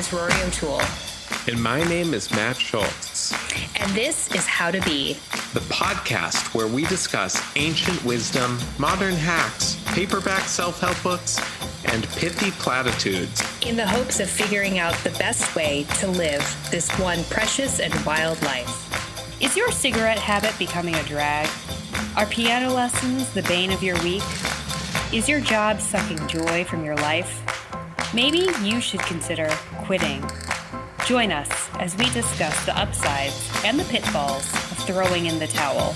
is Rory O'Toole. And my name is Matt Schultz. And this is How to Be, the podcast where we discuss ancient wisdom, modern hacks, paperback self-help books, and pithy platitudes, in the hopes of figuring out the best way to live this one precious and wild life. Is your cigarette habit becoming a drag? Are piano lessons the bane of your week? Is your job sucking joy from your life? Maybe you should consider quitting. Join us as we discuss the upsides and the pitfalls of throwing in the towel.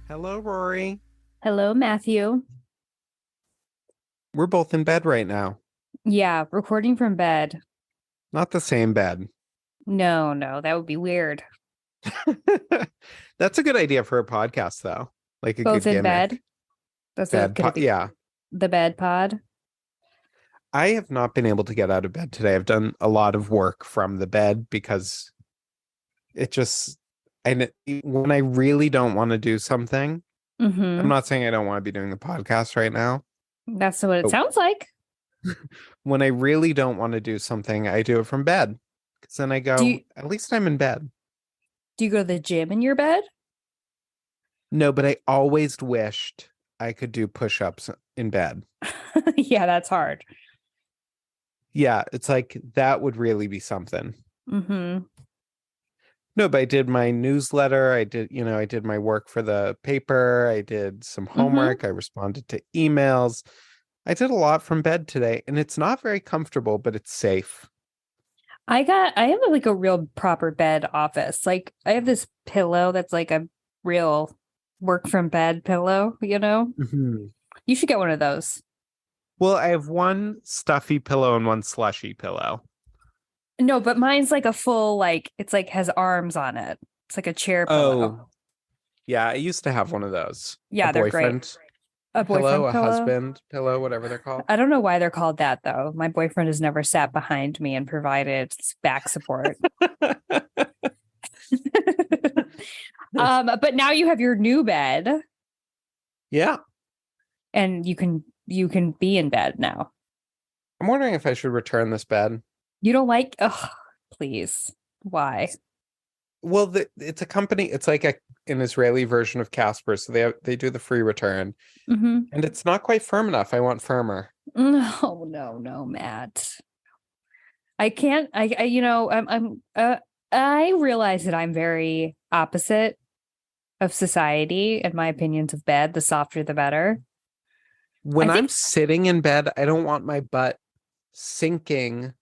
Hello, Rory. Hello, Matthew. We're both in bed right now. Yeah, recording from bed. Not the same bed. No, that would be weird. That's a good idea for a podcast, though. Like a Both good in gimmick. bed? That's Yeah. The bed pod? I have not been able to get out of bed today. I've done a lot of work from the bed because when I really don't want to do something, I'm not saying I don't want to be doing the podcast right now. That's what it sounds like. When I really don't want to do something, I do it from bed. Because then I go, at least I'm in bed. Do you go to the gym in your bed? No, but I always wished I could do push-ups in bed. Yeah, that's hard. Yeah, it's like that would really be something. Mm-hmm. No, but I did my newsletter. I did my work for the paper. I did some homework. I responded to emails. I did a lot from bed today, and it's not very comfortable, but it's safe. I have like a real proper bed office. Like I have this pillow that's like a real work from bed pillow, you know? Mm-hmm. You should get one of those. Well, I have one stuffy pillow and one slushy pillow. No, but mine's like a full, like, it's like has arms on it. It's like a chair pillow. Oh, yeah, I used to have one of those. Yeah, they're great. A boyfriend pillow, pillow? a husband pillow, whatever they're called. I don't know why they're called that, though. My boyfriend has never sat behind me and provided back support. But now you have your new bed. Yeah. And you can be in bed now. I'm wondering if I should return this bed. You don't like? Oh, please. Why? Well, it's a company. It's like an Israeli version of Casper, so they do the free return, and it's not quite firm enough. I want firmer. No, Matt. I can't. I realize that I'm very opposite of society and my opinions of bed. The softer, the better. When I'm sitting in bed, I don't want my butt sinking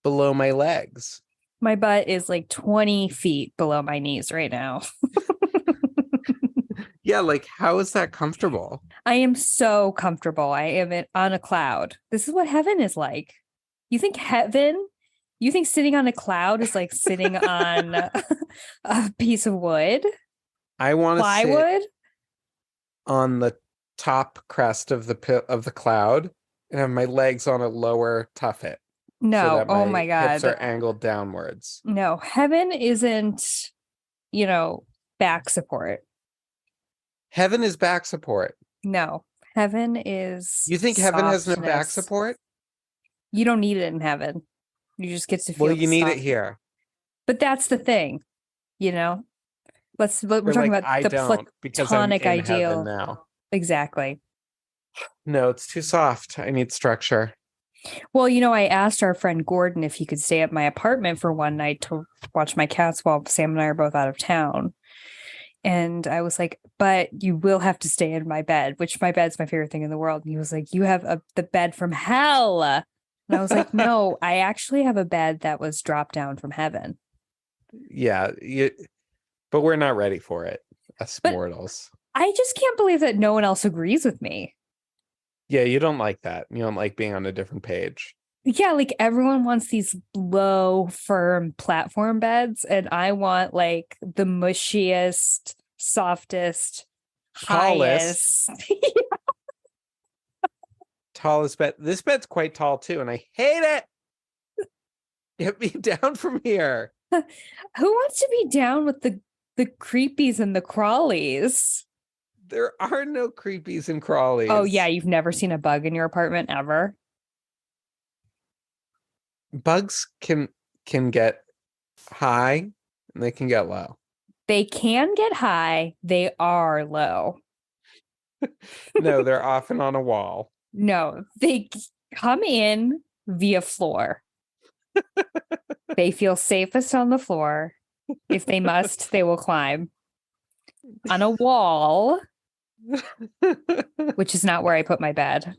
below my legs. My butt is like 20 feet below my knees right now. Yeah, like how is that comfortable? I am so comfortable. I am on a cloud. This is what heaven is like. You think sitting on a cloud is like sitting on a piece of wood? I want to plywood sit on the top crest of the cloud and have my legs on a lower tuffet. No, so that oh my God. Hips are angled downwards. No, heaven isn't, back support. Heaven is back support. No, heaven is. You think heaven has no back support? You don't need it in heaven. You just get to feel. Well, you need it here. But that's the thing, We're talking about the platonic ideal now. Exactly. No, it's too soft. I need structure. Well, I asked our friend Gordon if he could stay at my apartment for one night to watch my cats while Sam and I are both out of town. And I was like, but you will have to stay in my bed, which my bed's my favorite thing in the world. And he was like, you have the bed from hell. And I was like, no, I actually have a bed that was dropped down from heaven. Yeah, but we're not ready for it, us mortals. I just can't believe that no one else agrees with me. Yeah, you don't like that. You don't like being on a different page. Yeah, like everyone wants these low, firm platform beds, and I want like the mushiest, softest, tallest. Highest. Tallest bed. This bed's quite tall too, and I hate it. Get me down from here. Who wants to be down with the The creepies and the crawlies. There are no creepies and Oh yeah, crawlies. you've never seen a bug in your apartment ever? Bugs can get high and they can get low. They can get high. They are low. No, they're often on a wall. No, they come in via floor. They feel safest on the floor. If they must, they will climb on a wall, which is not where I put my bed.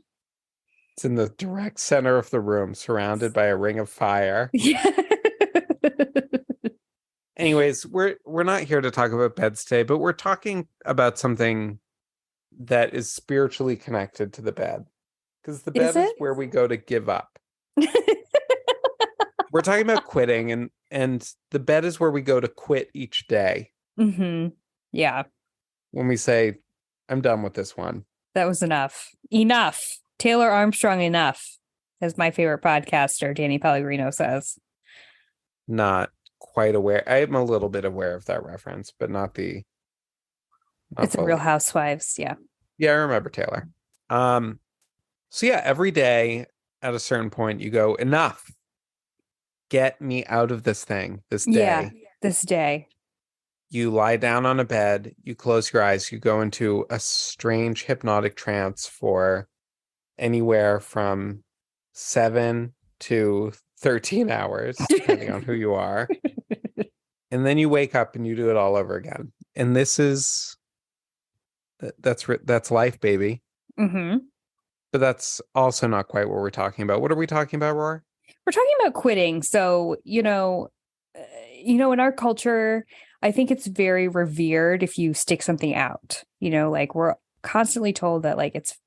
It's in the direct center of the room, surrounded by a ring of fire. Yeah. Anyways, we're not here to talk about beds today, but we're talking about something that is spiritually connected to the bed. Because the bed is where we go to give up. We're talking about quitting, and the bed is where we go to quit each day. Mm-hmm. Yeah. When we say, I'm done with this one. That was enough. Enough. Taylor Armstrong enough, as my favorite podcaster, Danny Pellegrino, says. Not quite aware. I am a little bit aware of that reference, but not the. It's a Real Housewives. Yeah. Yeah, I remember Taylor. So yeah, every day at a certain point, you go, enough. Get me out of this thing, this day. Yeah, this day. You lie down on a bed, you close your eyes, you go into a strange hypnotic trance for anywhere from 7 to 13 hours, depending on who you are. And then you wake up and you do it all over again. And this is, that's life, baby. Mm-hmm. But that's also not quite what we're talking about. What are we talking about, Roar? We're talking about quitting. So, in our culture, I think it's very revered if you stick something out. Like we're constantly told that like it's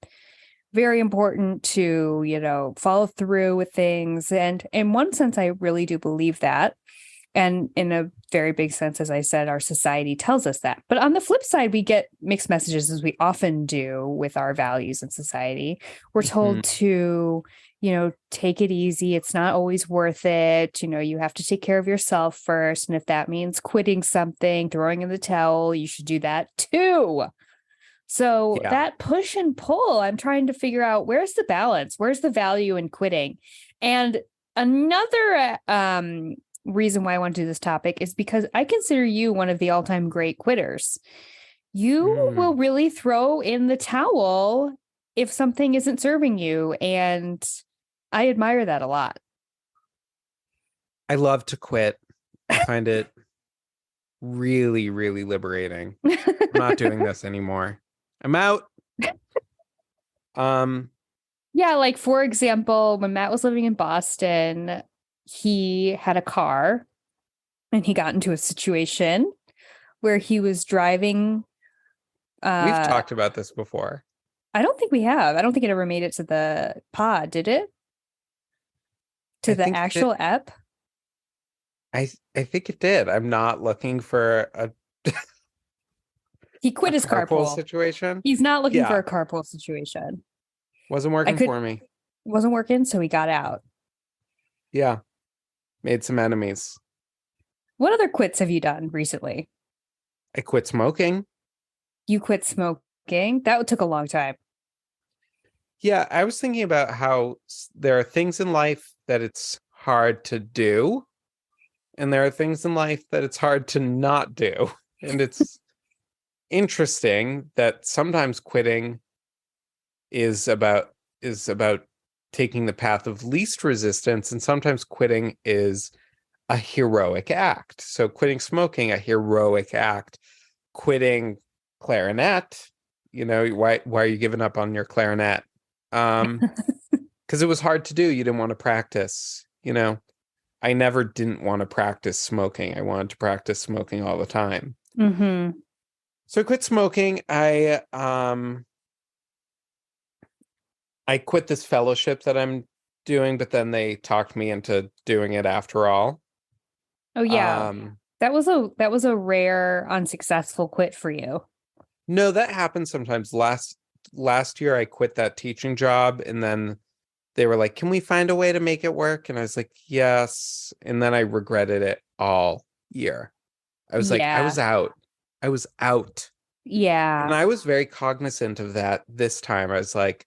very important to, follow through with things. And in one sense, I really do believe that. And in a very big sense, as I said, our society tells us that. But on the flip side, we get mixed messages, as we often do with our values in society. We're told to, take it easy. It's not always worth it. You have to take care of yourself first. And if that means quitting something, throwing in the towel, you should do that too. So that push and pull, I'm trying to figure out, where's the balance? Where's the value in quitting? And another reason why I want to do this topic is because I consider you one of the all-time great quitters. You will really throw in the towel if something isn't serving you. And I admire that a lot. I love to quit. I find it really, really liberating. I'm not doing this anymore. I'm out. Yeah, like for example, when Matt was living in Boston, he had a car and he got into a situation where he was driving. We've talked about this before. I don't think we have. I don't think it ever made it to the pod, did it? To the actual ep? I think it did. I'm not looking for a he quit his carpool situation. He's not looking for a carpool situation. Wasn't working for me. Wasn't working, so he got out. Yeah. Made some enemies. What other quits have you done recently? I quit smoking. You quit smoking? That took a long time. Yeah, I was thinking about how there are things in life that it's hard to do, and there are things in life that it's hard to not do. And it's interesting that sometimes quitting is about taking the path of least resistance, and sometimes quitting is a heroic act. So quitting smoking, a heroic act. Quitting clarinet, why are you giving up on your clarinet? Because it was hard to do. You didn't want to practice. I never didn't want to practice smoking. I wanted to practice smoking all the time. Mm-hmm. So I quit smoking. I quit this fellowship that I'm doing, but then they talked me into doing it after all. Oh yeah. That was a rare unsuccessful quit for you. No, that happens sometimes. Last year I quit that teaching job, and then they were like, "Can we find a way to make it work?" And I was like, "Yes." And then I regretted it all year. I was like, I was out. I was out. Yeah. And I was very cognizant of that this time. I was like,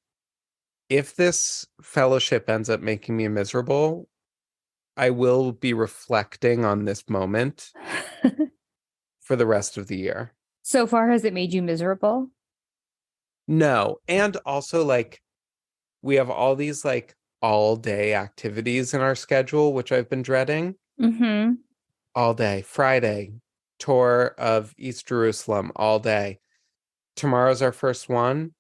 if this fellowship ends up making me miserable, I will be reflecting on this moment for the rest of the year. So far, has it made you miserable? No. And also, like, we have all these, like, all day activities in our schedule, which I've been dreading. Mm-hmm. All day. Friday, tour of East Jerusalem, all day. Tomorrow's our first one.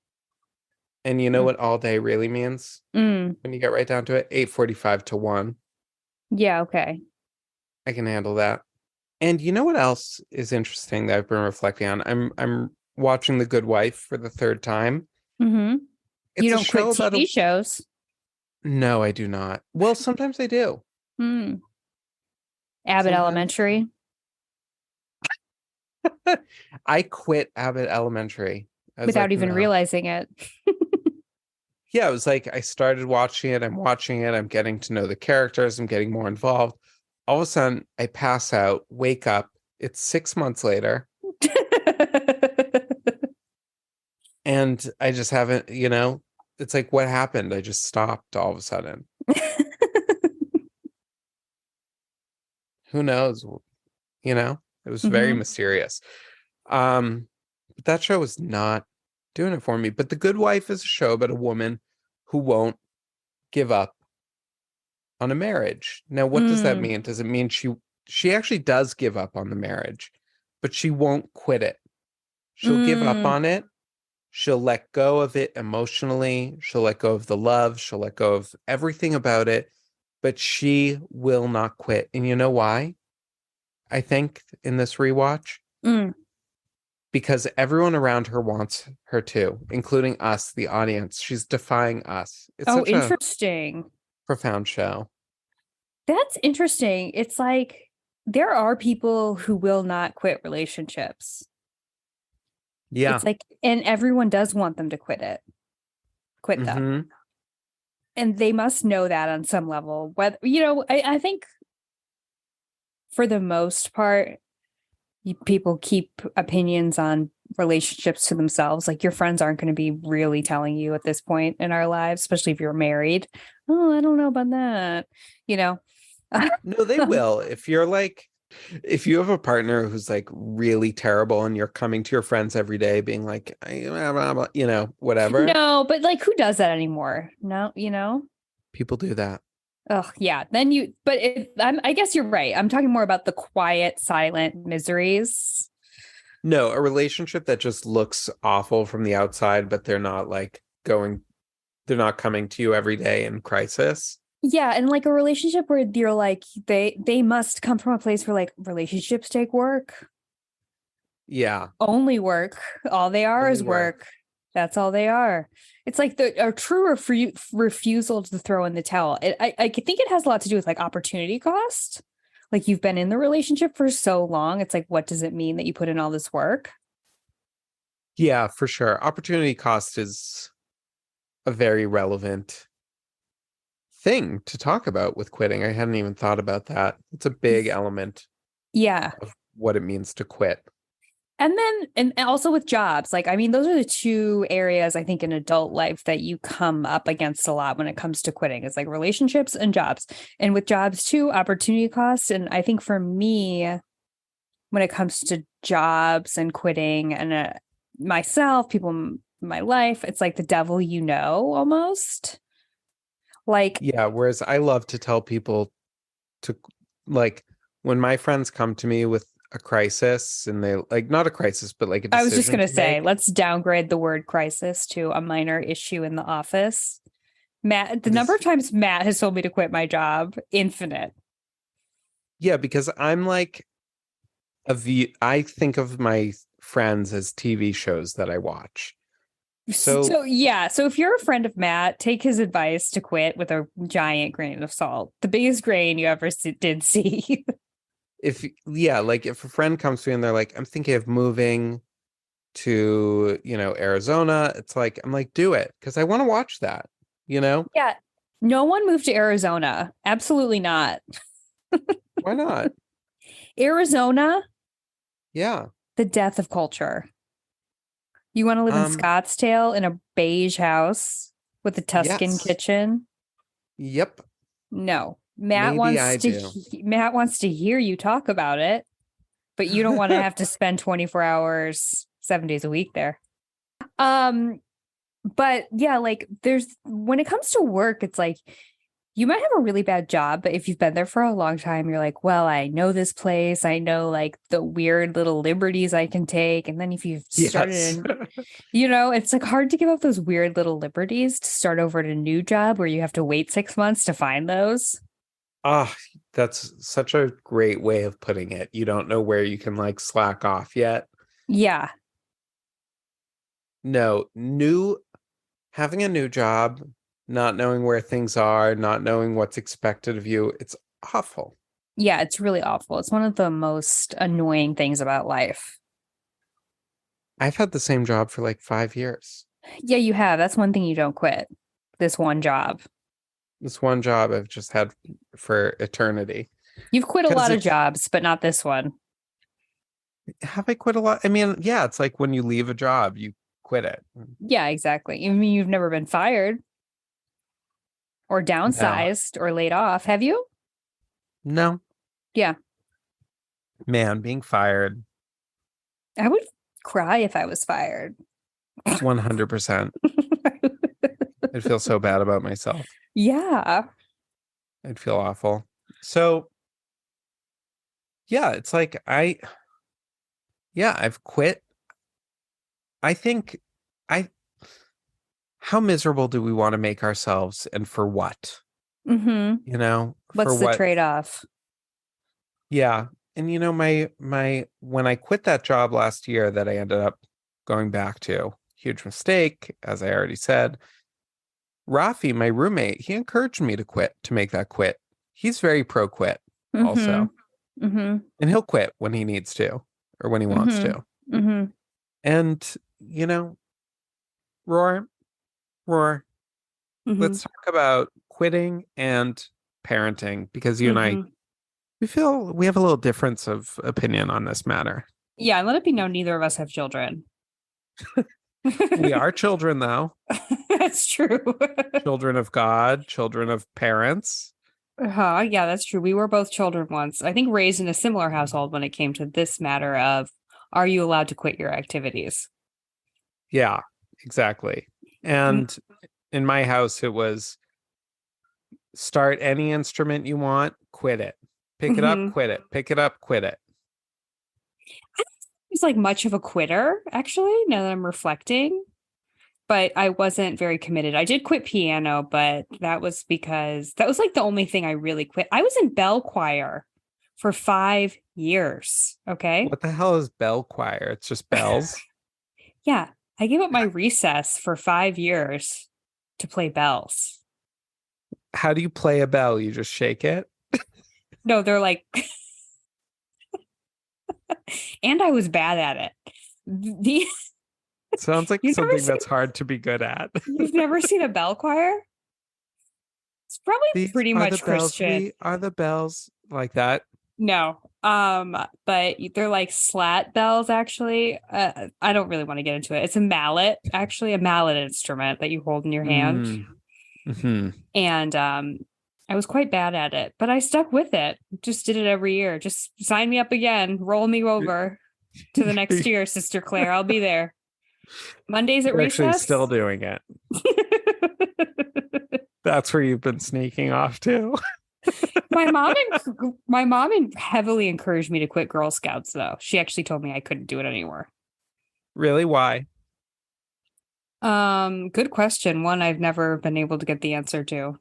And you know what all day really means Mm. when you get right down to it? 8:45 to 1. Yeah, okay. I can handle that. And you know what else is interesting that I've been reflecting on? I'm watching The Good Wife for the third time. Mm-hmm. You It's a don't quit show about TV shows. No, I do not. Well, sometimes I do. Hmm. Abbott Sometimes Elementary. I quit Abbott Elementary. I was Without like, even no. realizing it. Yeah, it was like I started watching it, I'm watching it, I'm getting to know the characters, I'm getting more involved. All of a sudden, I pass out, wake up, it's 6 months later, and I just haven't, it's like, what happened? I just stopped all of a sudden. Who knows? It was very Hmm. mysterious. But that show was not doing it for me. But The Good Wife is a show about a woman who won't give up on a marriage. Now, what does that Mm. mean? Does it mean she actually does give up on the marriage, but she won't quit it? She'll give up Mm. on it. She'll let go of it emotionally. She'll let go of the love. She'll let go of everything about it, but she will not quit. And you know why? I think in this rewatch, Mm. because everyone around her wants her to, including us, the audience. She's defying us. It's Oh, such a interesting. profound show. That's interesting. It's like there are people who will not quit relationships. Yeah. It's like, and everyone does want them to quit them. Mm-hmm. And they must know that on some level. Whether, I think for the most part, people keep opinions on relationships to themselves. Like your friends aren't going to be really telling you at this point in our lives, especially if you're married. Oh, I don't know about that. You know. No, they will. If you have a partner who's like really terrible and you're coming to your friends every day being like, whatever, No, but like who does that anymore? No. people do that. Oh, yeah. I guess you're right. I'm talking more about the quiet, silent miseries. No, a relationship that just looks awful from the outside, but they're not coming to you every day in crisis. Yeah, and like a relationship where you're like they must come from a place where like relationships take work. Yeah. Only work. All they are Only is work. That's all they are. It's like a true refusal to throw in the towel. I think it has a lot to do with like opportunity cost. Like you've been in the relationship for so long. It's like, what does it mean that you put in all this work? Yeah, for sure. Opportunity cost is a very relevant thing to talk about with quitting. I hadn't even thought about that. It's a big element Yeah. of what it means to quit. And also with jobs, like, I mean, those are the two areas I think in adult life that you come up against a lot when it comes to quitting. It's like relationships and jobs. And with jobs too, opportunity costs. And I think for me, when it comes to jobs and quitting and myself, people in my life, it's like the devil, almost. Like, Yeah, whereas I love to tell people to, like, when my friends come to me with a crisis and they like, not a crisis, but like a I was just decision going to to say, make. let's downgrade the word crisis to a minor issue in the office. Matt, the number This, of times Matt has told me to quit my job, infinite. yeah, because I'm like I think of my friends as TV shows that I watch. So So yeah, so if you're a friend of Matt, take his advice to quit with a giant grain of salt, the biggest grain you ever did see. if a friend comes to me and they're like, I'm thinking of moving to, Arizona, it's like, I'm like, do it because I want to watch that, you know? Yeah, no one moved to Arizona. Absolutely not. Why not? Arizona, Yeah. The death of culture. You want to live in Scottsdale in a beige house with a Tuscan Yes. kitchen? Yep. No. Maybe I do. Matt wants to hear you talk about it, but you don't want to have to spend 24 hours, 7 days a week there. But yeah, like when it comes to work, it's like you might have a really bad job, but if you've been there for a long time, you're like, well, I know this place. I know like the weird little liberties I can take. And then if you've started, it's like hard to give up those weird little liberties to start over at a new job where you have to wait 6 months to find those. Oh, that's such a great way of putting it. You don't know where you can like slack off yet. Yeah. No, having a new job, not knowing where things are, not knowing what's expected of you, it's awful. Yeah, it's really awful. It's one of the most annoying things about life. I've had the same job for like 5 years. Yeah, you have. That's one thing you don't quit. This one job. This one job I've just had for eternity. You've quit a lot of jobs, but not this one. Have I quit a lot? I mean, yeah, it's like when you leave a job, you quit it. Yeah, exactly. I mean, you've never been fired or downsized or laid off, have you? No. Yeah. Man, being fired. I would cry if I was fired. 100%. I'd feel so bad about myself. Yeah. I'd feel awful. So, yeah, it's like I've quit. I think how miserable do we want to make ourselves and for what? Mm-hmm. What's the trade-off? Yeah. And my when I quit that job last year that I ended up going back to, huge mistake, as I already said. Rafi, my roommate, he encouraged me to make that quit. He's very pro quit also. Mm-hmm. And he'll quit when he needs to or when he wants to. Mm-hmm. And, Roar, let's talk about quitting and parenting because you and I, we feel we have a little difference of opinion on this matter. Yeah, and let it be known neither of us have children. We are children, though. That's true. Children of God, children of parents. Yeah, that's true. We were both children once. I think raised in a similar household when it came to this matter of, are you allowed to quit your activities? Yeah, exactly. And in my house, it was start any instrument you want, quit it. Pick it up, quit it. Pick it up, quit it. I was like much of a quitter, actually, now that I'm reflecting. But I wasn't very committed. I did quit piano, but that was because that was like the only thing I really quit. I was in bell choir for 5 years. Okay. What the hell is bell choir? It's just bells. Yeah. I gave up my recess for 5 years to play bells. How do you play a bell? You just shake it? No, they're like, and I was bad at it. Sounds like something that's hard to be good at. You've never seen a bell choir? It's probably pretty much Christian. Are the bells like that? No. But they're like slat bells, actually. I don't really want to get into it. It's a mallet, actually, a mallet instrument that you hold in your hand. Mm-hmm. And I was quite bad at it, but I stuck with it. Just did it every year. Just sign me up again. Roll me over to the next year, Sister Claire. I'll be there. Mondays at recess. Actually still doing it. That's where you've been sneaking off to. My mom heavily encouraged me to quit Girl Scouts, though. She actually told me I couldn't do it anymore. Really? Why? Good question. One I've never been able to get the answer to.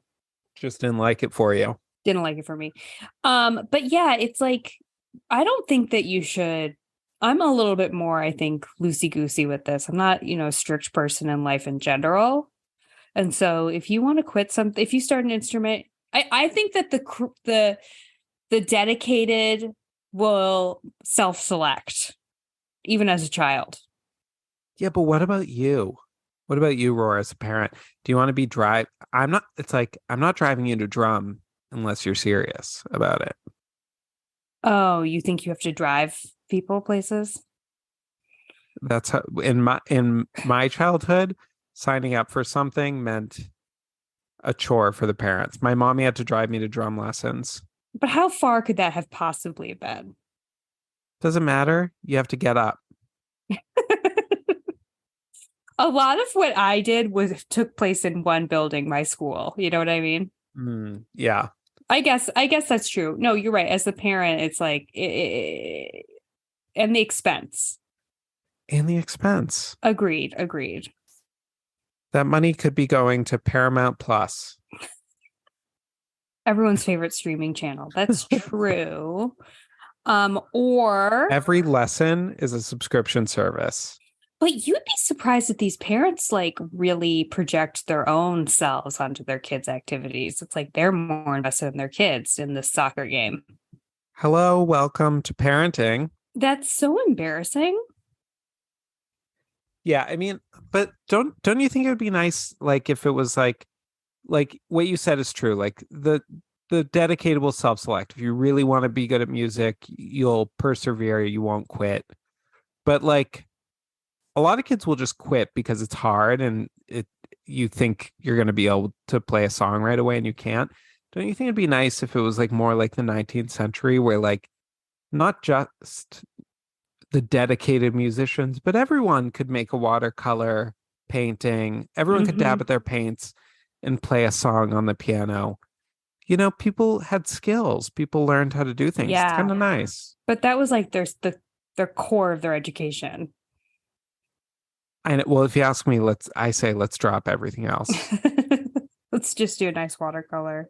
Just didn't like it for you. Didn't like it for me. But yeah, it's like, I don't think that you should. I'm a little bit more, I think, loosey-goosey with this. I'm not, a strict person in life in general. And so if you want to quit something, if you start an instrument, I think that the dedicated will self-select, even as a child. Yeah, but what about you? What about you, Roar, as a parent? Do you want to be I'm not driving you to drum unless you're serious about it. Oh, you think you have to drive people places? That's how in my childhood, signing up for something meant a chore for the parents. My mommy had to drive me to drum lessons. But how far could that have possibly been? Doesn't matter. You have to get up. A lot of what I did took place in one building, my school. You know what I mean? Yeah. I guess that's true. No, you're right. As the parent, it's like and the expense. And the expense. Agreed. That money could be going to Paramount Plus. Everyone's favorite streaming channel. That's true. Or every lesson is a subscription service. But you'd be surprised that these parents like really project their own selves onto their kids' activities. It's like they're more invested in their kids in this soccer game. Hello, welcome to parenting. That's so embarrassing. Yeah, I mean, but don't you think it would be nice, like, if it was like what you said is true, like the dedicated will self-select. If you really want to be good at music, you'll persevere, you won't quit. But like a lot of kids will just quit because it's hard and you think you're going to be able to play a song right away and you can't. Don't you think it'd be nice if it was like more like the 19th century where like not just the dedicated musicians, but everyone could make a watercolor painting. Everyone could dab at their paints and play a song on the piano. You know, people had skills. People learned how to do things. Yeah. It's kind of nice. But that was like their core of their education. Well, if you ask me, let's drop everything else. Let's just do a nice watercolor.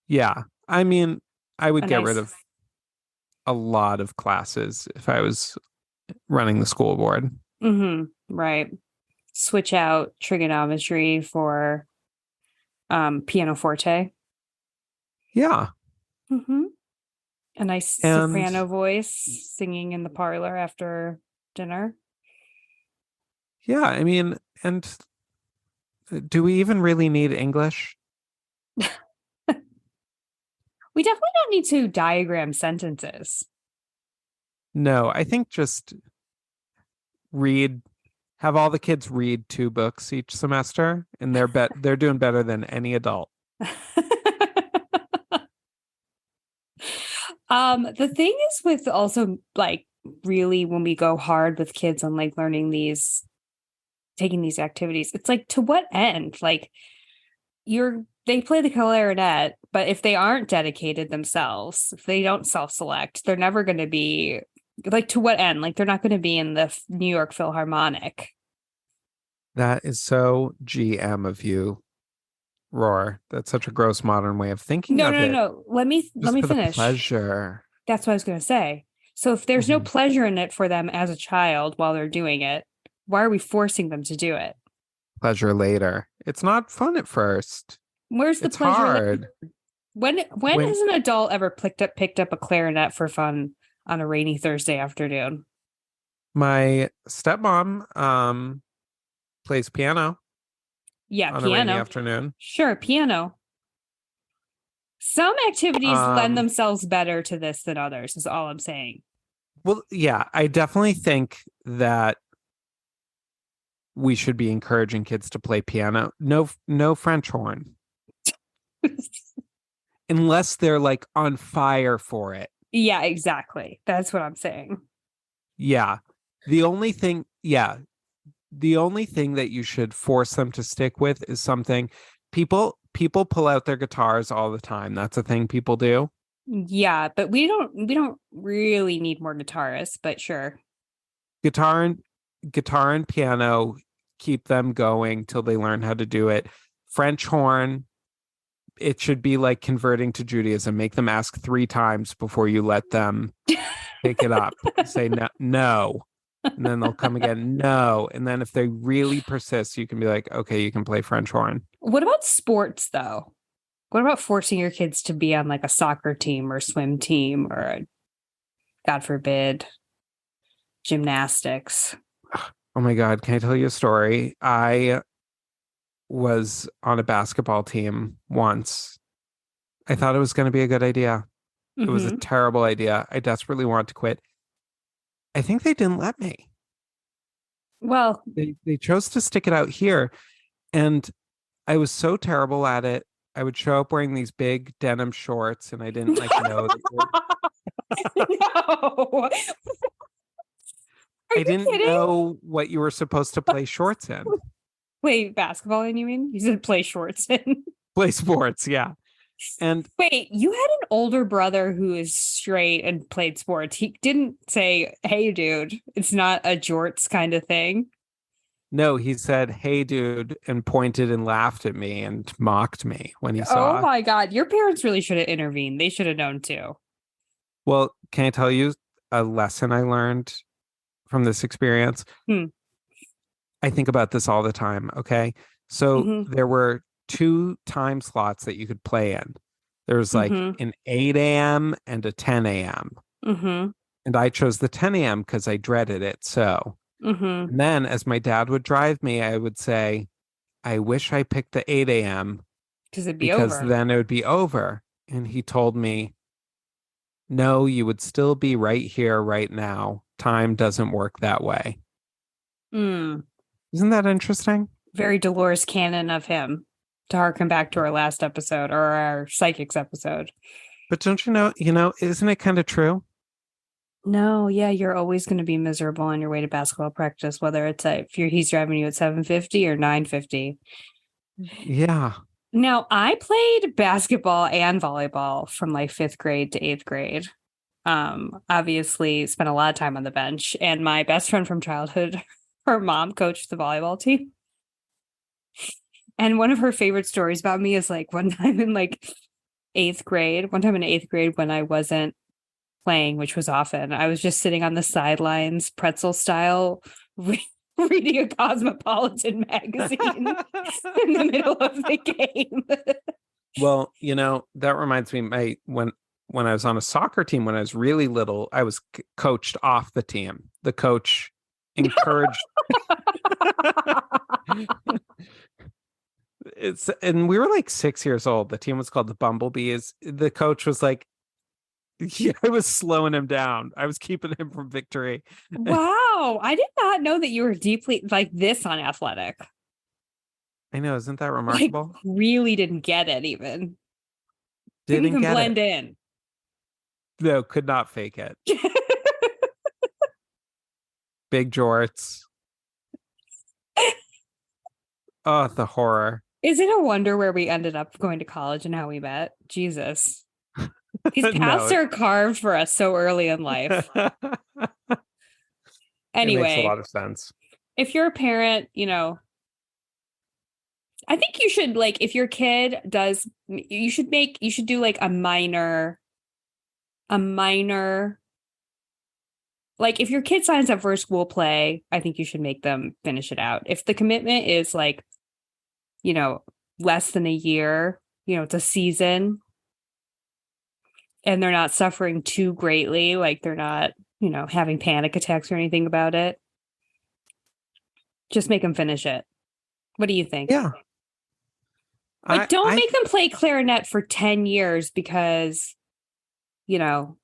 Yeah. I mean, I would get rid of a lot of classes if I was running the school board. Right. Switch out trigonometry for pianoforte. Yeah. A nice soprano voice singing in the parlor after dinner. Yeah, I mean, and do we even really need English? We definitely don't need to diagram sentences. No, I think just have all the kids read 2 books each semester, and they're doing better than any adult. The thing is with also like really when we go hard with kids on like learning taking these activities, it's like to what end? Like they play the clarinet, but if they aren't dedicated themselves, if they don't self-select, they're never going to be like, to what end? Like they're not going to be in the New York Philharmonic. That is so GM of you, Roar. That's such a gross modern way of thinking. No. Let me finish. Pleasure. That's what I was going to say. So if there's no pleasure in it for them as a child while they're doing it, why are we forcing them to do it? Pleasure later. It's not fun at first. Where's the pleasure? Hard. When has an adult ever picked up a clarinet for fun on a rainy Thursday afternoon? My stepmom plays piano. Yeah, on piano. A rainy afternoon. Sure, piano. Some activities lend themselves better to this than others, is all I'm saying. Well, yeah, I definitely think that we should be encouraging kids to play piano. No French horn. Unless they're like on fire for it. Yeah, exactly. That's what I'm saying. Yeah. The only thing that you should force them to stick with is something people pull out their guitars all the time. That's a thing people do. Yeah, but we don't really need more guitarists, but sure. Guitar and piano, keep them going till they learn how to do it. French horn, it should be like converting to Judaism. Make them ask 3 times before you let them pick it up. Say no. And then they'll come again, no. And then if they really persist, you can be like, okay, you can play French horn. What about sports, though? What about forcing your kids to be on like a soccer team or swim team or, God forbid, gymnastics? Oh my God, can I tell you a story? I was on a basketball team once. I thought it was going to be a good idea. It was a terrible idea. I desperately wanted to quit. I think they didn't let me. Well, They chose to stick it out here. And I was so terrible at it. I would show up wearing these big denim shorts and I didn't like know that no. Are I you didn't kidding? know what you were supposed to play shorts in. Play basketball in, you mean? You said play shorts in. Play sports, yeah. And Wait, you had an older brother who is straight and played sports. He didn't say, "Hey, dude, it's not a jorts kind of thing." no, he said, "Hey, dude," and pointed and laughed at me and mocked me when he Oh saw. my God, your parents really should have intervened. They should have known too. Well, can I tell you a lesson I learned from this experience? Hmm. I think about this all the time. Okay. So Mm-hmm. there were 2 time slots that you could play in. There was like Mm-hmm. an 8 a.m. and a 10 a.m. Mm-hmm. And I chose the 10 a.m. because I dreaded it. So, Mm-hmm. and then as my dad would drive me, I would say, I wish I picked the 8 a.m. Because it'd be because over. then it would be over. And he told me, no, you would still be right here, right now. Time doesn't work that way. Mm. Isn't that interesting? Very Dolores Cannon of him, to harken back to our last episode or our psychics episode. But don't isn't it kind of true? No, yeah, you're always going to be miserable on your way to basketball practice, whether it's he's driving you at 7:50 or 9:50. Yeah. Now, I played basketball and volleyball from like 5th grade to 8th grade. Obviously spent a lot of time on the bench, and my best friend from childhood, her mom coached the volleyball team. And one of her favorite stories about me is like one time in 8th grade when I wasn't playing, which was often, I was just sitting on the sidelines, pretzel style, reading a Cosmopolitan magazine in the middle of the game. Well, that reminds me, when I was on a soccer team when I was really little, I was coached off the team. The coach encouraged and we were like 6 years old. The team was called the Bumblebees. The coach was like, yeah, I was slowing him down. I was keeping him from victory. Wow. I did not know that you were deeply like this on athletic. I know. Isn't that remarkable? Really didn't get it even. Didn't even get blend it. in. No, could not fake it. Big jorts. Oh, the horror. Is it a wonder where we ended up going to college and how we met? Jesus. These paths are carved for us so early in life. Anyway, it makes a lot of sense. If you're a parent, I think you should if your kid does, you should do like a minor, like if your kid signs up for a school play, I think you should make them finish it out. If the commitment is less than a year, it's a season and they're not suffering too greatly, like they're not, having panic attacks or anything about it, just make them finish it. What do you think? Yeah. Don't make them play clarinet for 10 years because, to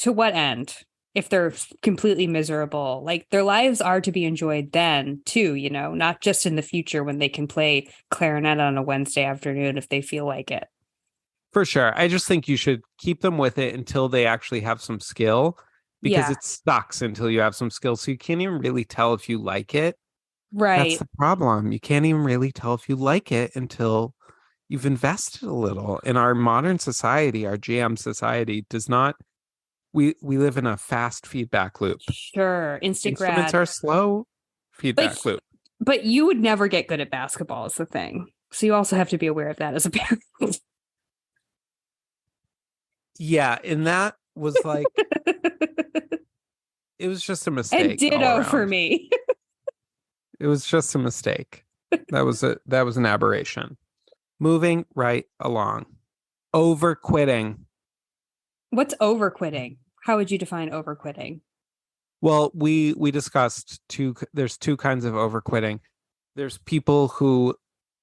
what end? If they're completely miserable, their lives are to be enjoyed then too, not just in the future when they can play clarinet on a Wednesday afternoon if they feel like it. For sure. I just think you should keep them with it until they actually have some skill, because it sucks until you have some skill. So you can't even really tell if you like it. Right. That's the problem. You can't even really tell if you like it until you've invested a little. In our modern society, our GM society does not. We live in a fast feedback loop. Sure. Instruments are slow feedback loop. But you would never get good at basketball is the thing. So you also have to be aware of that as a parent. Yeah. And that was it was just a mistake. And ditto for me. It was just a mistake. That was an aberration. Moving right along. Overquitting. What's overquitting? How would you define overquitting? Well, we discussed there's 2 kinds of overquitting. There's people who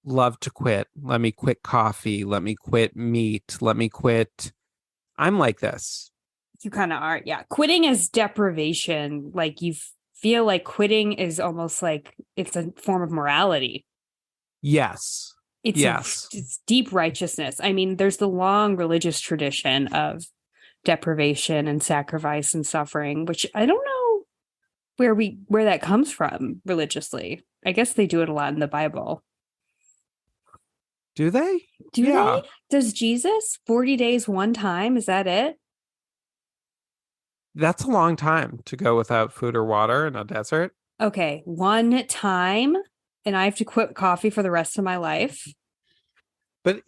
love to quit. Let me quit coffee. Let me quit meat. Let me quit. I'm like this. You kind of are. Yeah. Quitting is deprivation. Like you feel like quitting is almost like it's a form of morality. Yes. It's deep righteousness. I mean, there's the long religious tradition of deprivation and sacrifice and suffering, which I don't know where that comes from religiously. I guess they do it a lot in the Bible. Do they? Do they? Does Jesus 40 days one time? Is that it? That's a long time to go without food or water in a desert. Okay, one time, and I have to quit coffee for the rest of my life. But,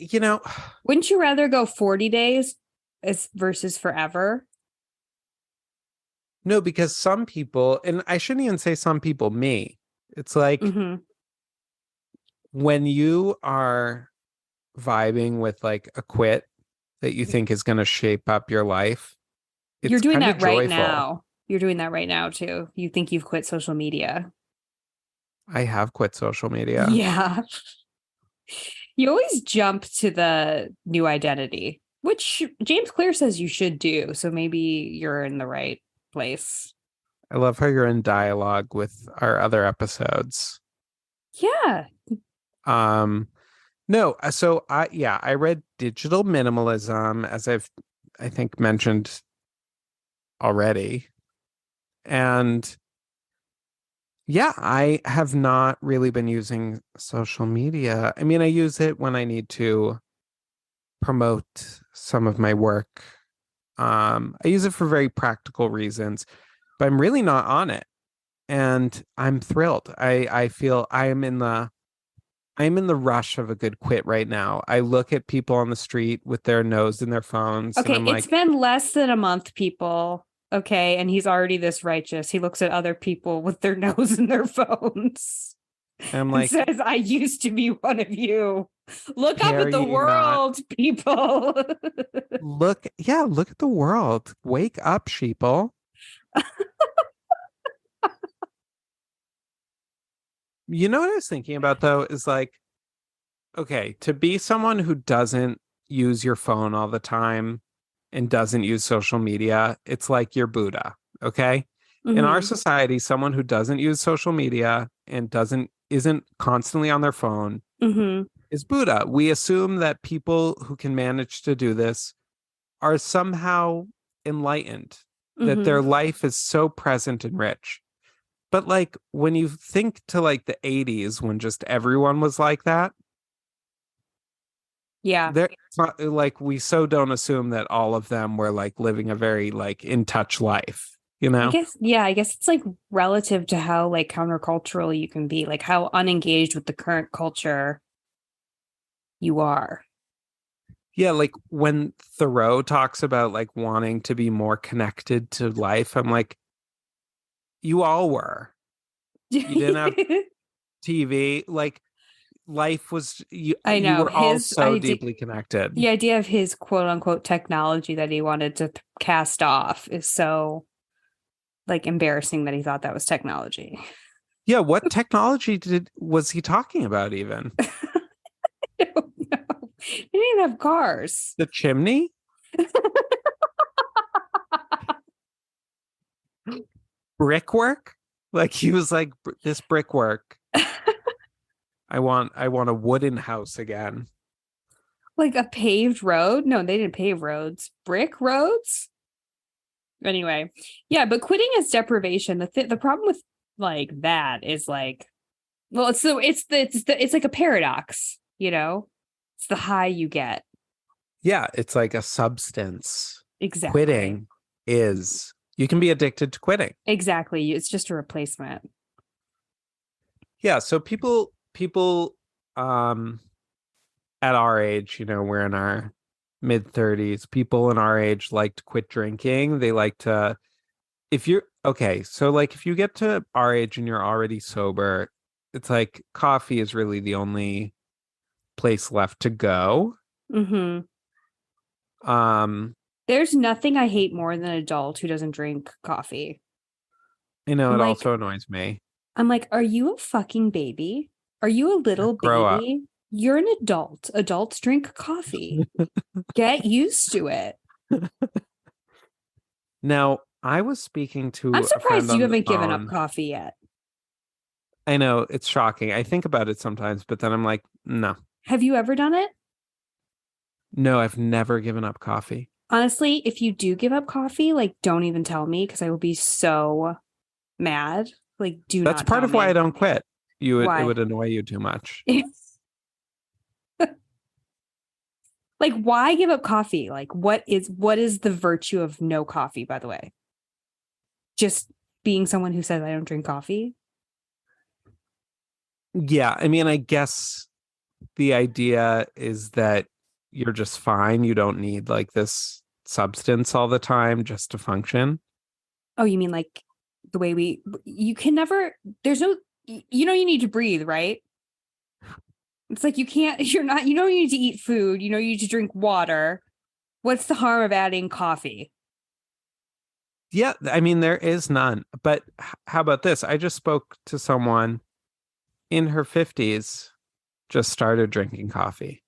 Wouldn't you rather go 40 days versus forever? no, because some people, and I shouldn't even say some people, me. It's like when you are vibing with like a quit that you think is going to shape up your life. You're doing that right joyful. now. You're doing that right now too. You think you've quit social media. I have quit social media. Yeah. You always jump to the new identity, which James Clear says you should do. So maybe you're in the right place. I love how you're in dialogue with our other episodes. Yeah. No, so I read Digital Minimalism, as I think mentioned already. And yeah, I have not really been using social media. I mean, I use it when I need to promote some of my work. I use it for very practical reasons, but I'm really not on it. And I'm thrilled. I feel I'm in the rush of a good quit right now. I look at people on the street with their nose in their phones. Okay, and I'm it's been less than a month, people. Okay, and he's already this righteous. He looks at other people with their nose in their phones. I'm like, says, I used to be one of you. Look up at the world, people. Look at the world. Wake up, sheeple. You know what I was thinking about, though, is like, okay, to be someone who doesn't use your phone all the time and doesn't use social media, it's like you're Buddha, okay? In our society, someone who doesn't use social media and isn't constantly on their phone is Buddha. We assume that people who can manage to do this are somehow enlightened, that their life is so present and rich. But like when you think to like the 80s when just everyone was like that. Yeah. It's not like we so don't assume that all of them were like living a very like in touch life, you know? I guess it's like relative to how like countercultural you can be, like how unengaged with the current culture you are. Yeah, like when Thoreau talks about like wanting to be more connected to life, I'm like, you all were. You didn't have TV. Like life was you were all so deeply connected. The idea of his quote unquote technology that he wanted to cast off is so like embarrassing that he thought that was technology. Yeah, what technology was he talking about even? I don't know. He didn't have cars. The chimney? Brickwork? Like he was like, this brickwork. I want a wooden house again. Like a paved road? No, they didn't pave roads. Brick roads? Anyway, yeah, but quitting is deprivation. The problem with like that is like, well, it's like a paradox, you know? It's the high you get. Yeah, it's like a substance. Exactly. Quitting is, you can be addicted to quitting. Exactly. It's just a replacement. Yeah, so people at our age, you know, we're in our mid 30s, people in our age like to quit drinking. They like to, if you get to our age and you're already sober, it's like coffee is really the only place left to go. There's nothing I hate more than an adult who doesn't drink coffee. You know, it also annoys me. I'm like, are you a fucking baby? Are you a little baby? Up. You're an adult. Adults drink coffee. Get used to it. Now, I was speaking to I'm a friend surprised you on the haven't given up phone. coffee yet. I know it's shocking. I think about it sometimes, but then I'm like, no, Have you ever done it? no, I've never given up coffee. Honestly, if you do give up coffee, like don't even tell me because I will be so mad. Like, do That's not part tell of why I me. don't quit. It Why? would annoy you too much. Like, why give up coffee? Like, what is the virtue of no coffee, by the way? Just being someone who says I don't drink coffee? Yeah, I mean, I guess the idea is that you're just fine. You don't need like this substance all the time just to function. Oh, you mean like the way you can never, there's no, you need to breathe, right? It's like you can't, you're not, you need to eat food, you need to drink water. What's the harm of adding coffee? Yeah, I mean, there is none. But how about this? I just spoke to someone in her 50s, just started drinking coffee.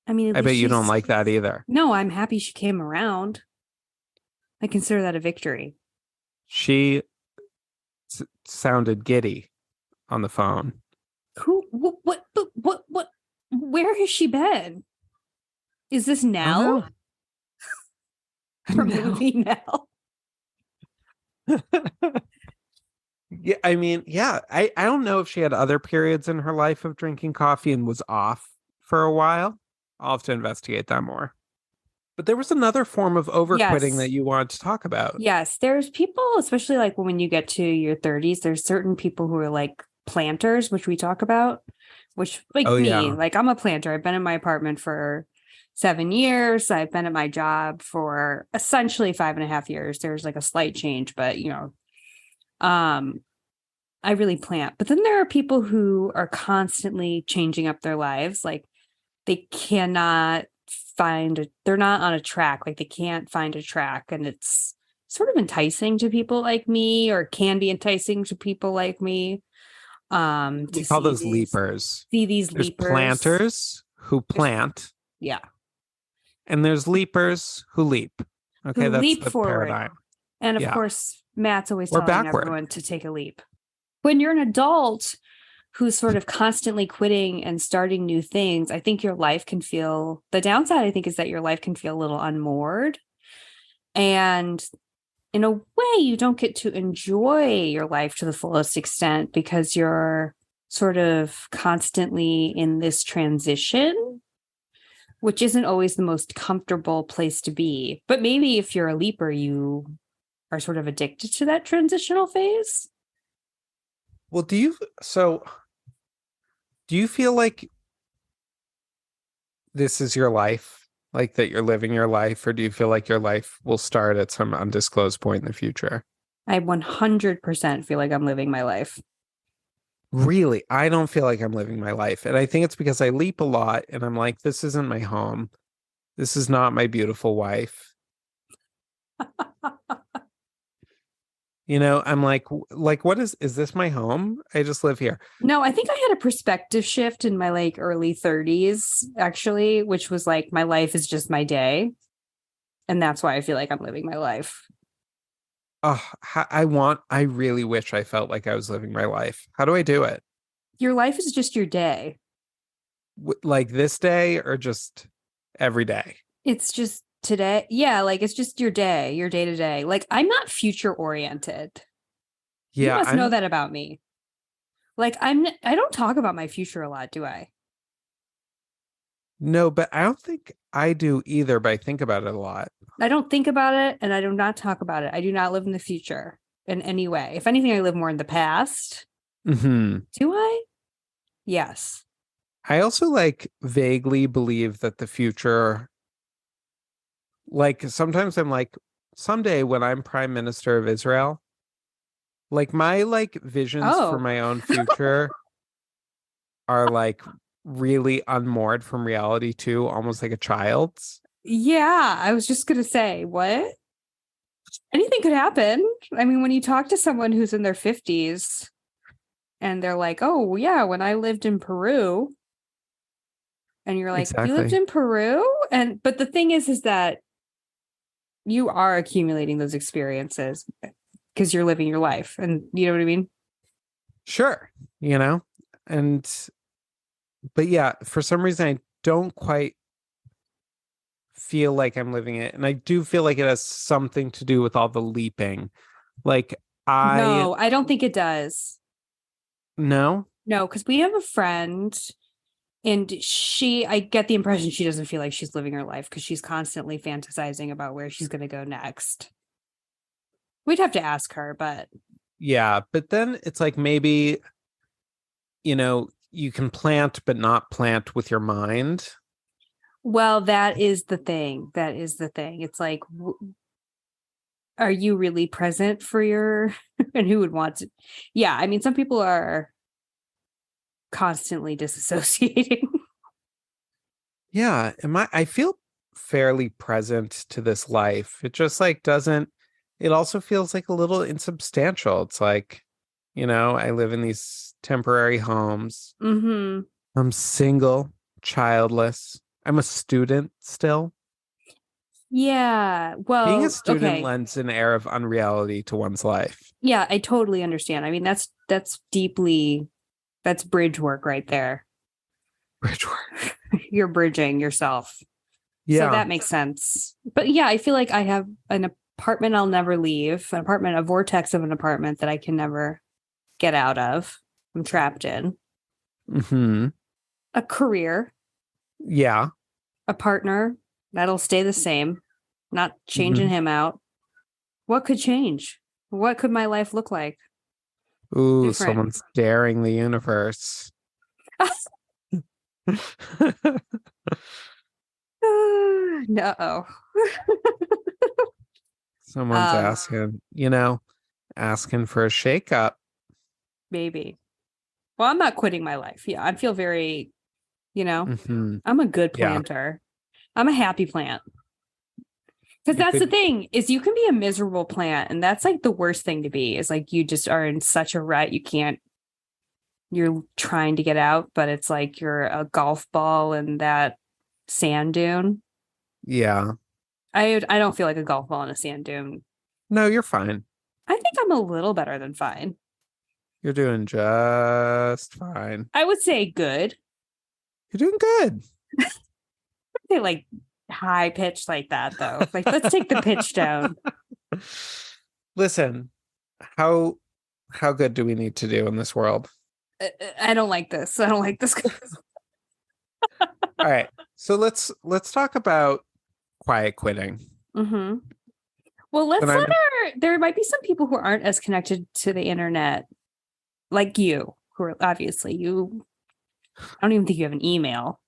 I mean, at I least bet you don't she's, like that either. no, I'm happy she came around. I consider that a victory. She sounded giddy on the phone. Who, where has she been? Is this I don't Nell know. from the No. movie Nell? Yeah, I mean, yeah, I don't know if she had other periods in her life of drinking coffee and was off for a while. I'll have to investigate that more. But there was another form of overquitting Yes. that you wanted to talk about. Yes. There's people, especially like when you get to your 30s, there's certain people who are like planters, which we talk about, which like Oh, me, yeah. like I'm a planter. I've been in my apartment for 7 years. I've been at my job for essentially 5.5 years. There's like a slight change, but I really plant. But then there are people who are constantly changing up their lives. Like they cannot they're not on a track. Like they can't find a track. And it's sort of enticing to people like me, or can be enticing to people like me. We To call those leapers. see these There's leapers. planters who There's- plant, yeah. and there's leapers who leap. Who Okay, that's leap the forward. paradigm. And of Yeah. course, Matt's always Or telling backward. everyone to take a leap. When you're an adult who's sort of constantly quitting and starting new things, I think your life can feel, the downside, I think, is that your life can feel a little unmoored. And in a way, you don't get to enjoy your life to the fullest extent because you're sort of constantly in this transition, which isn't always the most comfortable place to be. But maybe if you're a leaper, you are sort of addicted to that transitional phase. Well, do you feel like this is your life? Like that you're living your life, or do you feel like your life will start at some undisclosed point in the future? I 100% feel like I'm living my life. Really, I don't feel like I'm living my life. And I think it's because I leap a lot and I'm like, this isn't my home. This is not my beautiful wife. I'm like, what is this my home? I just live here. No, I think I had a perspective shift in my like early 30s, actually, which was like my life is just my day. And that's why I feel like I'm living my life. Oh, I really wish I felt like I was living my life. How do I do it? Your life is just your day. Like this day or just every day? It's just today. Yeah, like it's just your day to day. Like I'm not future oriented. You Yeah, must know that about me. Like I don't talk about my future a lot, do I? No, but I don't think I do either, but I think about it a lot. I don't think about it and I do not talk about it. I do not live in the future in any way. If anything, I live more in the past. Hmm. Do I? Yes. I also like vaguely believe that the future, like sometimes I'm like, someday when I'm Prime Minister of Israel, like my like visions for Oh, my own future are like really unmoored from reality too, almost like a child's. yeah. I was just going to say, what? Anything could happen. I mean, when you talk to someone who's in their 50s and they're like, oh, yeah, when I lived in Peru, and you're like, you lived Exactly. in Peru? But the thing is that You are accumulating those experiences because you're living your life, and you know what I mean? Sure, you know, and but yeah, for some reason I don't quite feel like I'm living it, and I do feel like it has something to do with all the leaping. Like No, I don't think it does. no, No, because we have a friend and I get the impression she doesn't feel like she's living her life because she's constantly fantasizing about where she's going to go next. We'd have to ask her, but yeah, but then it's like maybe, you know, you can plant but not plant with your mind. well, that is the thing. That is the thing. It's like, are you really present for your, and who would want to? Yeah, I mean, some people are constantly disassociating. Yeah, I feel fairly present to this life. It just like doesn't, it also feels like a little insubstantial. It's like, you know, I live in these temporary homes. Mm-hmm. I'm single, childless. I'm a student still. Yeah. Being a Well, student okay. lends an air of unreality to one's life. Yeah, I totally understand. I mean, that's deeply, that's bridge work right there. Bridgework. You're bridging yourself. So Yeah. that makes sense. But yeah, I feel like I have an apartment I'll never leave, an apartment, a vortex of an apartment that I can never get out of. I'm trapped in. Hmm. A career, Yeah. a partner that'll stay the same, not changing Mhm. him out. What could change? What could my life look like? Ooh, Different. someone's daring the universe. No. Someone's asking, you know, asking for a shakeup. Maybe. Well, I'm not quitting my life. Yeah, I feel very, Hmm. I'm a good Yeah. planter. I'm a happy plant. Because You that's the could, thing is you can be a miserable plant, and that's like the worst thing to be. Is like you just are in such a rut you can't. You're trying to get out, but it's like you're a golf ball in that sand dune. yeah. I don't feel like a golf ball in a sand dune. No, you're fine. I think I'm a little better than fine. You're doing just fine. I would say good. You're doing good. They like high pitch like that though. Like let's take the pitch down. Listen, how how good do we need to do in this world? I don't like this. I don't like this. All right. So let's talk about quiet quitting. Mm-hmm. Well, let's And let I'm her. There might be some people who aren't as connected to the internet, like you, who are obviously you. I don't even think you have an email.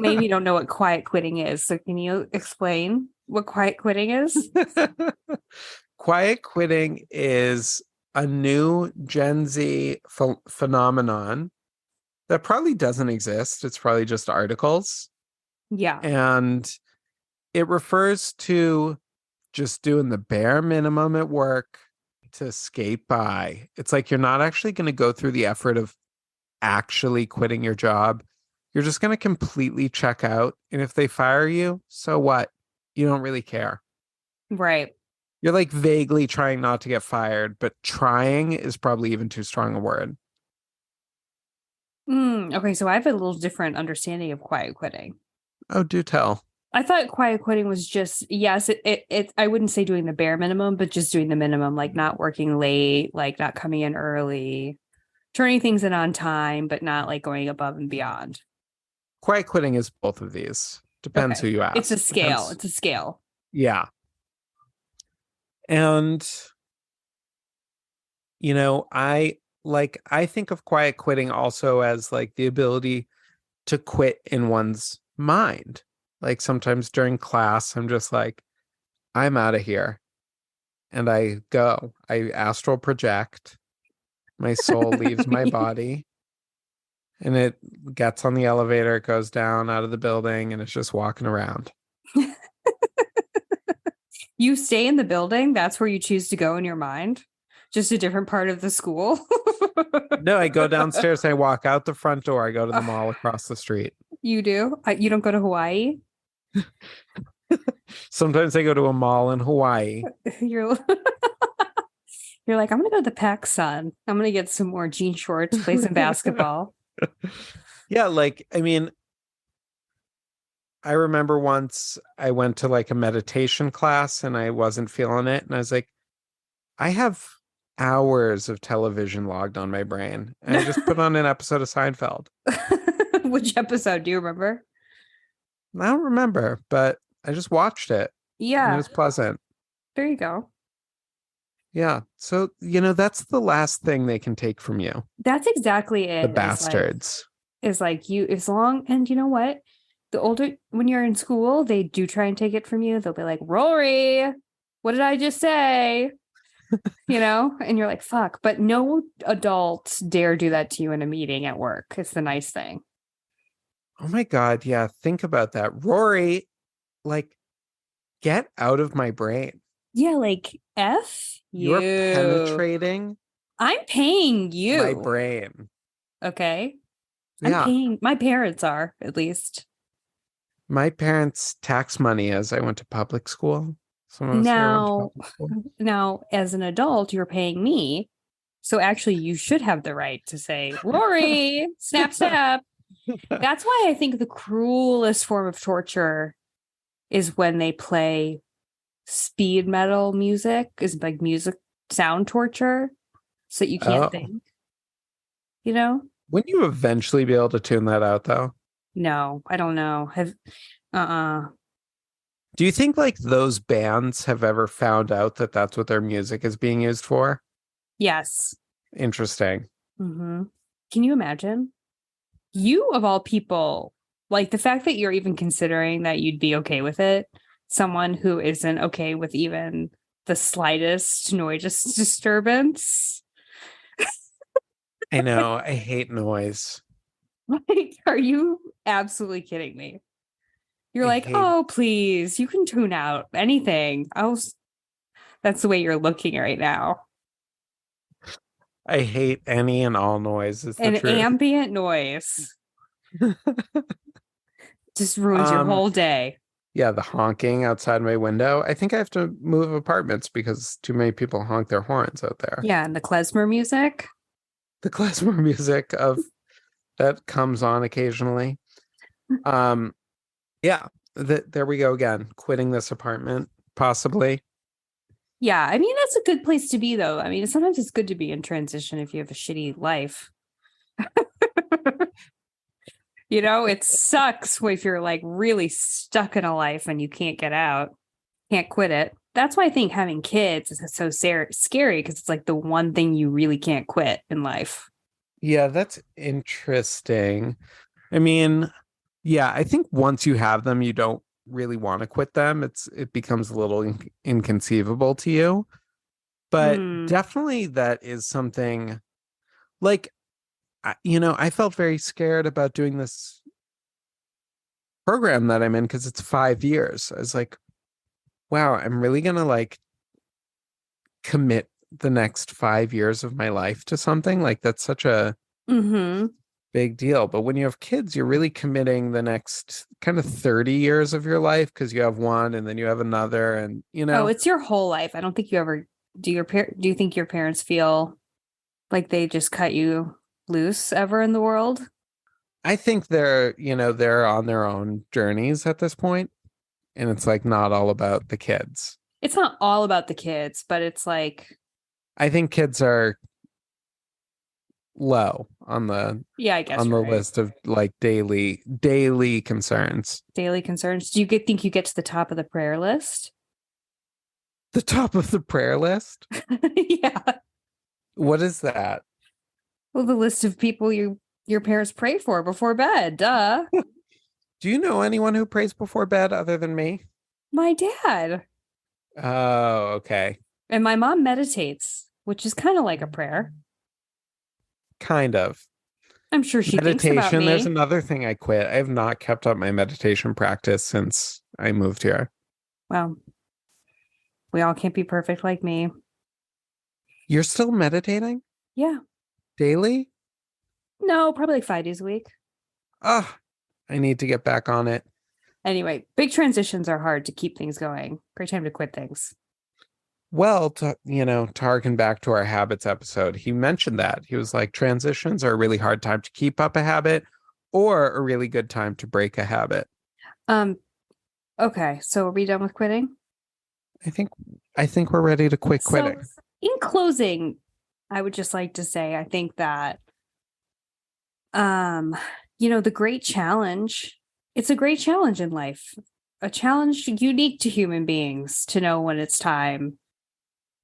Maybe you don't know what quiet quitting is. So, can you explain what quiet quitting is? Quiet quitting is a new Gen Z phenomenon that probably doesn't exist. It's probably just articles. Yeah. And it refers to just doing the bare minimum at work to skate by. It's like you're not actually going to go through the effort of actually quitting your job. You're just going to completely check out. And if they fire you, so what? You don't really care. Right. You're like vaguely trying not to get fired, but trying is probably even too strong a word. Okay. So, I have a little different understanding of quiet quitting. Oh, do tell. I thought quiet quitting was just, yes, I wouldn't say doing the bare minimum, but just doing the minimum, like not working late, like not coming in early, turning things in on time, but not like going above and beyond. Quiet quitting is both of these. Depends Okay. who you ask. It's a scale. It's a scale. Yeah. And, you know, I think of quiet quitting also as like the ability to quit in one's mind. Like sometimes during class, I'm just like, I'm out of here. And I astral project. My soul leaves my body and it gets on the elevator, it goes down out of the building, and it's just walking around. You stay in the building. That's where you choose to go in your mind. Just a different part of the school. No, I go downstairs, I walk out the front door, I go to the mall across the street. You do? You don't go to Hawaii? Sometimes I go to a mall in Hawaii. You're you're like, I'm gonna go to the PacSun. I'm gonna get some more jean shorts, play some basketball. Yeah, like, I mean, I remember once I went to like a meditation class and I wasn't feeling it. And I was like, I have hours of television logged on my brain. And I just put on an episode of Seinfeld. Which episode do you remember? I don't remember, but I just watched it and it Yeah, was pleasant. there you go. Yeah. So, that's the last thing they can take from you. That's exactly The it. bastards. Is like you, as long, and you know what? The older, when you're in school, they do try and take it from you. They'll be like, Rory, what did I just say? And you're like, fuck. But no adults dare do that to you in a meeting at work. It's the nice thing. Oh my God. Yeah. Think about that. Rory, like, get out of my brain. Yeah, like F you. You're penetrating I'm paying you. my brain. Okay. Yeah. I'm paying, my parents are, at least. My parents' tax money as I went to public school. Some of us here went to public school. Now, as an adult, you're paying me. So actually, you should have the right to say, Rory, snap, snap. That's why I think the cruelest form of torture is when they play speed metal music, is like music sound torture, so that you can't think. Wouldn't you eventually be able to tune that out, though? No, I don't know. Do you think like those bands have ever found out that that's what their music is being used for? Yes. Interesting. Mm-hmm. Can you imagine? You, of all people, like the fact that you're even considering that you'd be okay with it, someone who isn't okay with even the slightest noise disturbance. I know. I hate noise. Like, are you absolutely kidding me? You're like, hate... oh, please, you can tune out anything. That's the way you're looking right now. I hate any and all noise. Is the truth. Ambient noise just ruins your whole day. Yeah, the honking outside my window. I think I have to move apartments because too many people honk their horns out there. Yeah, and the klezmer music. The klezmer music that comes on occasionally. Yeah, there we go again. Quitting this apartment, possibly. Yeah, I mean, that's a good place to be, though. I mean, sometimes it's good to be in transition if you have a shitty life. It sucks if you're like really stuck in a life and you can't get out, can't quit it. That's why I think having kids is so scary, because it's like the one thing you really can't quit in life. Yeah, that's interesting. I mean, yeah, I think once you have them, you don't really want to quit them. It becomes a little inconceivable to you. But definitely that is something like, I felt very scared about doing this program that I'm in because it's 5 years. I was like, wow, I'm really going to like commit the next 5 years of my life to something. Like that's such a big deal. But when you have kids, you're really committing the next kind of 30 years of your life because you have one and then you have another, and Oh, it's your whole life. I don't think you ever do you think your parents feel like they just cut you loose ever in the world? I think they're on their own journeys at this point, and it's like not all about the kids. It's not all about the kids, but it's like, I think kids are low on the list of like daily concerns. Daily concerns. Do you think you get to the top of the prayer list? The top of the prayer list? Yeah. What is that? Well, the list of people your parents pray for before bed. Duh. Do you know anyone who prays before bed other than me? My dad. Oh, okay. And my mom meditates, which is kind of like a prayer. Kind of. I'm sure she thinks about me. There's another thing I quit. I have not kept up my meditation practice since I moved here. Well, we all can't be perfect like me. You're still meditating? Yeah. Daily? No, probably like 5 days a week. I need to get back on it. Anyway, big transitions are hard to keep things going. Great time to quit things. Well, to harken back to our habits episode, he mentioned that. He was like, transitions are a really hard time to keep up a habit or a really good time to break a habit. Okay, so are we done with quitting? I think we're ready to quit quitting. So, in closing, I would just like to say I think that the great challenge, it's a great challenge in life. A challenge unique to human beings to know when it's time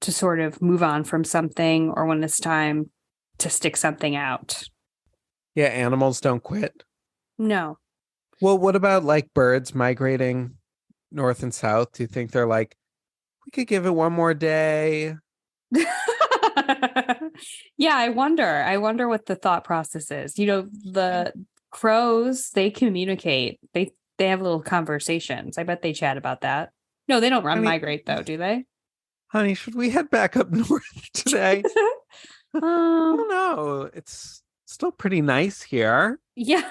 to sort of move on from something or when it's time to stick something out. Yeah, animals don't quit. No. Well, what about like birds migrating north and south? Do you think they're like, we could give it one more day? Yeah, I wonder what the thought process is. The crows, they communicate. They have little conversations. I bet they chat about that. No, they don't migrate though, do they? Honey, should we head back up north today? I don't know. It's still pretty nice here. Yeah.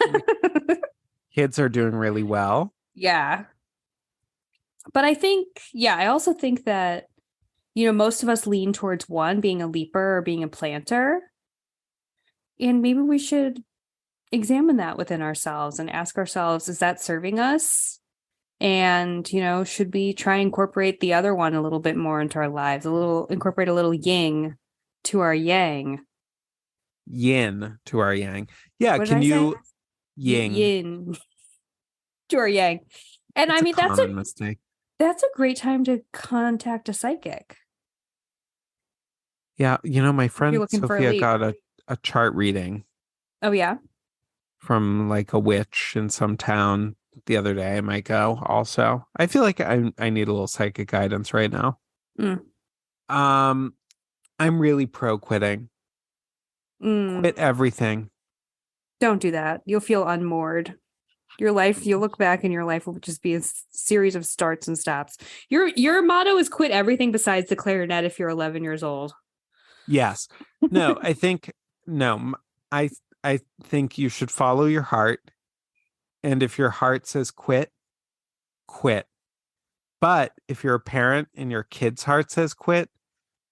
Kids are doing really well. Yeah. But I also think that, most of us lean towards one, being a leaper or being a planter. And maybe we should examine that within ourselves and ask ourselves, is that serving us? And, should we try and incorporate the other one a little bit more into our lives, incorporate a little yin to our yang? Yin to our yang. Yeah. What Can did I you say? yin to our yang? And That's I mean, a common mistake. That's a great time to contact a psychic. Yeah. My friend looking for a Sophia lead. got a chart reading Oh, yeah. from like a witch in some town the other day. I might go also. I feel like I need a little psychic guidance right now. I'm really pro quitting. Quit everything. Don't do that. You'll feel unmoored. You'll look back and your life will just be a series of starts and stops. Your motto is quit everything besides the clarinet if you're 11 years old. Yes. No, I think you should follow your heart. And if your heart says quit, quit. But if you're a parent and your kid's heart says quit,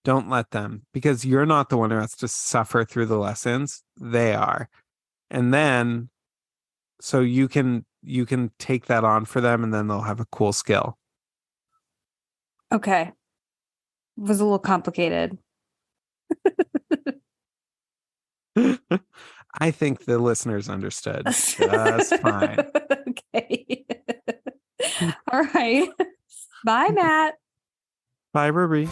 don't let them, because you're not the one who has to suffer through the lessons. They are. And then so you can take that on for them, and then they'll have a cool skill. Okay. It was a little complicated. I think the listeners understood just fine. Okay. All right. Bye, Matt. Bye, Ruby.